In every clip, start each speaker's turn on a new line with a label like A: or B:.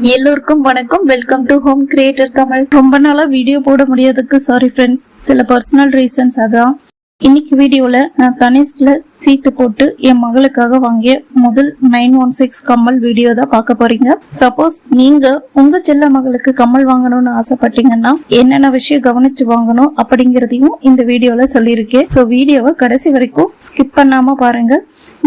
A: எல்லோருக்கும் வணக்கம். Welcome to home creator Tamil. ரொம்ப நாளா வீடியோ போட முடியாததுக்கு சாரி ஃப்ரெண்ட்ஸ். சில பர்சனல் ரீசன்ஸ் அதான். இன்னைக்கு வீடியோல நான் தனிஷ்க்ல சீட்டு போட்டு என் மகளுக்காக வாங்கிய முதல் 916 கம்மல் வீடியோ தான் பார்க்க போறீங்க. சப்போஸ் நீங்க உங்க செல்ல மகளுக்கு கம்மல் வாங்கணும்னு ஆசைப்பட்டீங்கன்னா என்னென்ன விஷயம் கவனிச்சு வாங்கணும் அப்படிங்கறதையும் இந்த வீடியோல சொல்லியிருக்கேன். ஸோ வீடியோவை கடைசி வரைக்கும் ஸ்கிப் பண்ணாம பாருங்க.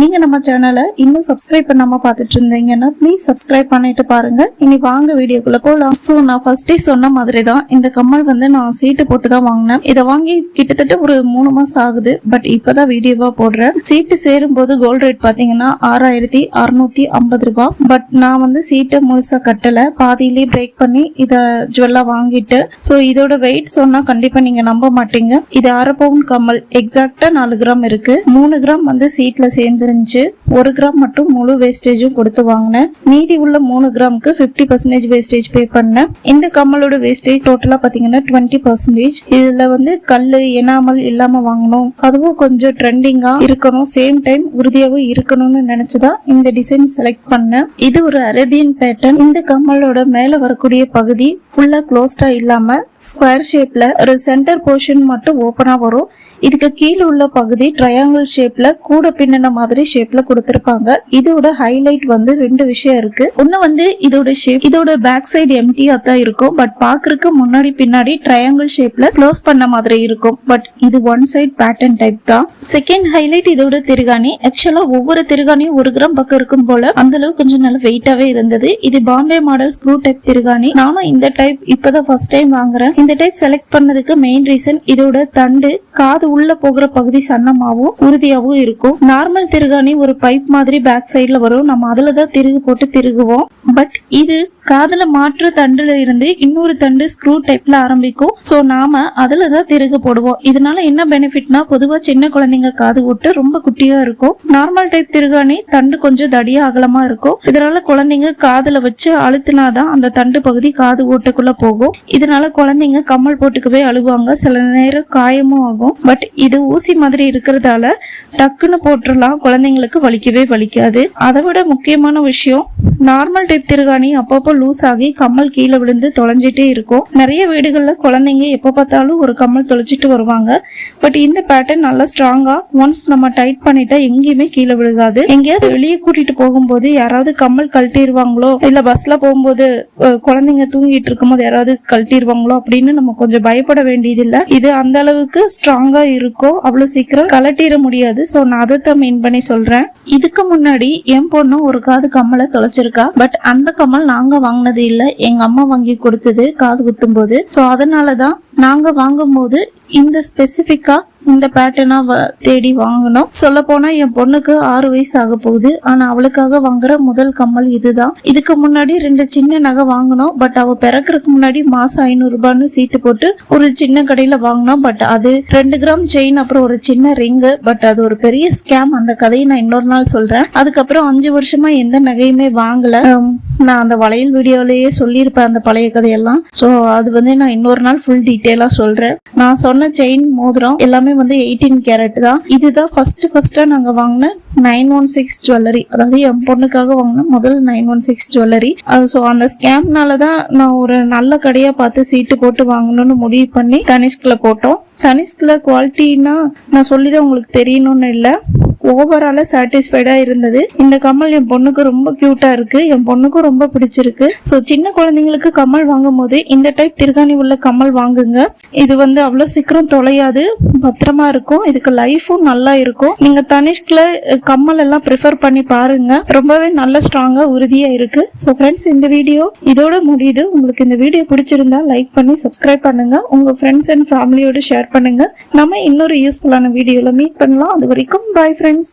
A: நீங்க நம்ம சேனலை இன்னும் சப்ஸ்கிரைப் பண்ணாம பார்த்துட்டு இருந்தீங்கன்னா ப்ளீஸ் சப்ஸ்கிரைப் பண்ணிட்டு பாருங்க. இனி வாங்க வீடியோக்குள்ள போலாம். ஸோ நான் ஃபர்ஸ்டே சொன்ன மாதிரி தான் இந்த கம்மல் நான் சீட்டு போட்டு தான் வாங்கினேன். இதை வாங்கி கிட்டத்தட்ட ஒரு 3 மாசம் ஆகுது. பட் இப்பதான் வீடியோவா போடுறேன். சீட்டு சேரும் போது கோல்ட் ரேட் பாத்தீங்கன்னா 6650 ரூபாய். பட் நான் சீட்டை முழுசா கட்டல, பாதியிலே பிரேக் பண்ணி இத ஜுவல்லா வாங்கிட்டு. சோ இதோட வெயிட் சொன்னா கண்டிப்பா நீங்க நம்ப மாட்டீங்க. இது 1/2 பவுன் கம்மல், எக்ஸாக்டா 4 கிராம் இருக்கு. 3 கிராம் சீட்ல சேர்ந்துருந்துச்சு. 1 கிராம் மட்டும் முழு வேஸ்டேஜும் கொடுத்து வாங்கினேன். மீதி உள்ள 3 கிராமுக்கு 50% வேஸ்டேஜ் பே பண்ணேன். இந்த கம்மலோட வேஸ்டேஜ் டோட்டலா பாத்தீங்கன்னா 20%. இதுல கல்லு எனாமல் இல்லாம வாங்கணும், அதுவும் கொஞ்சம் ட்ரெண்டிங்கா இருக்கணும், சேம் டைம் உறுதியாவும் இருக்கணும்னு நினைச்சுதான் இந்த டிசைன் செலக்ட் பண்ணேன். இது ஒரு அரேபியன் பேட்டர்ன். இந்த கம்மலோட மேல வரக்கூடிய பகுதி ஃபுல்லா க்ளோஸ்டா இல்லாம ஸ்கொயர் ஷேப்ல ஒரு சென்டர் போர்ஷன் மட்டும் ஓபனா வரும். இதுக்கு கீழே உள்ள பகுதி ட்ரையாங்கிள் ஷேப்ல கூட பின்னன மாதிரி ஷேப்ல கொடுத்திருப்பாங்க. இதோட ஹைலைட் 2 விஷயம் இருக்கு. ஒன்னு இதோட ஷேப், இதோட பேக் சைடு எம்டியா தான் இருக்கும். பட் பாக்குறதுக்கு முன்னாடி பின்னாடி ட்ரையாங்கிள் ஷேப்ல க்ளோஸ் பண்ண மாதிரி இருக்கும். பட் இது ஒன் சைட் பேட்டர்ன் டைப் தான். செகண்ட் ஹைலைட் இதோட திருகாணி. ஆக்சுவலா ஒவ்வொரு திருகாணியும் 1 கிராம் பக்கம் இருக்கும் போல, அந்த அளவு கொஞ்சம் நல்ல வெயிட்டாவே இருந்தது. இது பாம்பே மாடல் ஸ்க்ரூ டைப் திருகாணி. நானும் இந்த டைப் இப்பதான் ஃபர்ஸ்ட் டைம் வாங்குறேன். இந்த டைப் செலக்ட் பண்ணதுக்கு மெயின் ரீசன் இதோட தண்டு காது உள்ள போகிற பகுதி சன்னமாவும் உறுதியாவும் இருக்கும். நார்மல் திருகாணி ஒரு பைப் மாதிரி பேக் சைட்ல வரும். நம்ம அதுலதான் திருகு போட்டு திருகுவோம். பட் இது காதுல மாற்று தண்டுல இருந்து இன்னொரு தண்டு ஸ்க்ரூ டைப்ல ஆரம்பிக்கும். சோ நாம அதுலதான் திருகு போடுவோம். இதனால என்ன பெனிஃபிட்னா, பொதுவா சின்ன குழந்தைங்க காது ஓட்டு ரொம்ப குட்டியா இருக்கும். நார்மல் டைப் திருகாணி தண்டு கொஞ்சம் தடியா அகலமா இருக்கும். இதனால குழந்தைங்க காதுல வச்சு அழுத்தினாதான் அந்த தண்டு பகுதி காது ஓட்டுக்குள்ள போகும். இதனால குழந்தைங்க கம்மல் போட்டுக்கவே அழுவாங்க, சில நேரம் காயமும் ஆகும். பட் இது ஊசி மாதிரி இருக்கிறதால டக்குன்னு போட்டுடலாம், குழந்தைங்களுக்கு வலிக்கவே வலிக்காது. அதை விட முக்கியமான விஷயம், நார்மல் டைப் திருகாணி அப்பப்போ லூஸ் ஆகி கம்மல் கீழே விழுந்து தொலைஞ்சிட்டே இருக்கும். நிறைய வீடுகள்ல குழந்தைங்க எப்ப பார்த்தாலும் ஒரு கம்மல் தொலைச்சிட்டு வருவாங்க. பட் இந்த பேட்டர்ன் நல்லா ஸ்ட்ராங்கா, ஒன்ஸ் நம்ம டைட் பண்ணிட்டா எங்கேயுமே கீழே விழுகாது. எங்கேயாவது வெளியே கூட்டிட்டு போகும்போது யாராவது கம்மல் கழட்டிடுவாங்களோ, இல்ல பஸ்ல போகும்போது குழந்தைங்க தூங்கிட்டு இருக்கும் போது யாராவது கழட்டிடுவாங்களோ அப்படின்னு நம்ம கொஞ்சம் பயப்பட வேண்டியதில்லை. இது அந்த அளவுக்கு ஸ்ட்ராங்கா இருக்கும், அவ்வளவு சீக்கிரம் கலட்டிட முடியாது. சோ நான் அதைத்தான் மீன் பண்ணி சொல்றேன். இதுக்கு முன்னாடி என் பொண்ணு ஒரு காது கம்மலை தொலைச்சிருக்கா. பட் அந்த கம்மல் நாங்க வாங்கினது இல்ல, எங்க அம்மா வாங்கி கொடுத்தது காது குத்தும் போது. சோ அதனாலதான் நாங்க வாங்கும் போது இந்த ஸ்பெசிபிக்கா இந்த பேட்டர்னா தேடி வாங்கணும். சொல்ல போனா என் பொண்ணுக்கு 6 வயசு ஆக போகுது. ஆனா அவளுக்காக வாங்குற முதல் கம்மல் இதுதான். இதுக்கு முன்னாடி 2 சின்ன நகை வாங்கணும். பட் அவ பிறக்கிறதுக்கு முன்னாடி மாசம் 500 ரூபான்னு சீட்டு போட்டு ஒரு சின்ன கடையில வாங்கினோம். பட் அது 2 கிராம் செயின், அப்புறம் ஒரு சின்ன ரிங்கு. பட் அது ஒரு பெரிய ஸ்கேம். அந்த கதையை நான் இன்னொரு நாள் சொல்றேன். அதுக்கப்புறம் 5 வருஷமா எந்த நகையுமே வாங்கல. நான் அந்த வளையல் வீடியோலயே சொல்லியிருப்பேன் அந்த பழைய கதையெல்லாம். சோ அது நான் இன்னொரு நாள் ஃபுல் டீட்டெயிலா சொல்றேன். நான் சொன்ன செயின் மோதிரம் எல்லாமே 18 கேரட் தான். இதுதான் ஃபர்ஸ்டா நாங்க வாங்கின 916 ஜுவல்லரி. அதாவது என் பொண்ணுக்காக வாங்கின முதல் 916 ஜுவல்லரி. சோ அந்த ஸ்கேம்னாலதான் நான் ஒரு நல்ல கடையா பார்த்து சீட்டு போட்டு வாங்கணும்னு முடிவு பண்ணி தனிஷ்க்ல போட்டோம். தனிஷ்க்ல குவாலிட்டினா நான் சொல்லிதான் உங்களுக்கு தெரியணும்னு இல்ல, ஓவரால சாட்டிஸ்ஃபைடா இருந்தது. இந்த கம்மல் என் பொண்ணுக்கு ரொம்ப கியூட்டா இருக்கு, என் பொண்ணுக்கும் ரொம்ப பிடிச்சிருக்கு. சோ சின்ன குழந்தைங்களுக்கு கம்மல் வாங்கும் போது இந்த டைப் திருகாணி உள்ள கம்மல் வாங்குங்க. இது அவ்வளவு சீக்கிரம் தொலையாது, பத்திரமா இருக்கும். இதுக்கு லைஃபும் நல்லா இருக்கும். நீங்க தனிஷ்க்ல கம்மல் எல்லாம் ப்ரிஃபர் பண்ணி பாருங்க, ரொம்பவே நல்ல ஸ்ட்ராங்கா உறுதியா இருக்கு. சோ ஃப்ரெண்ட்ஸ், இந்த வீடியோ இதோட முடியுது. உங்களுக்கு இந்த வீடியோ பிடிச்சிருந்தா லைக் பண்ணி சப்ஸ்கிரைப் பண்ணுங்க, உங்க ஃப்ரெண்ட்ஸ் அண்ட் ஃபேமிலியோட ஷேர் பண்ணுங்க. நம்ம இன்னொரு யூஸ்ஃபுல்லான வீடியோல மீட் பண்ணலாம். அது வரைக்கும் பாய் ஃப்ரெண்ட்ஸ்.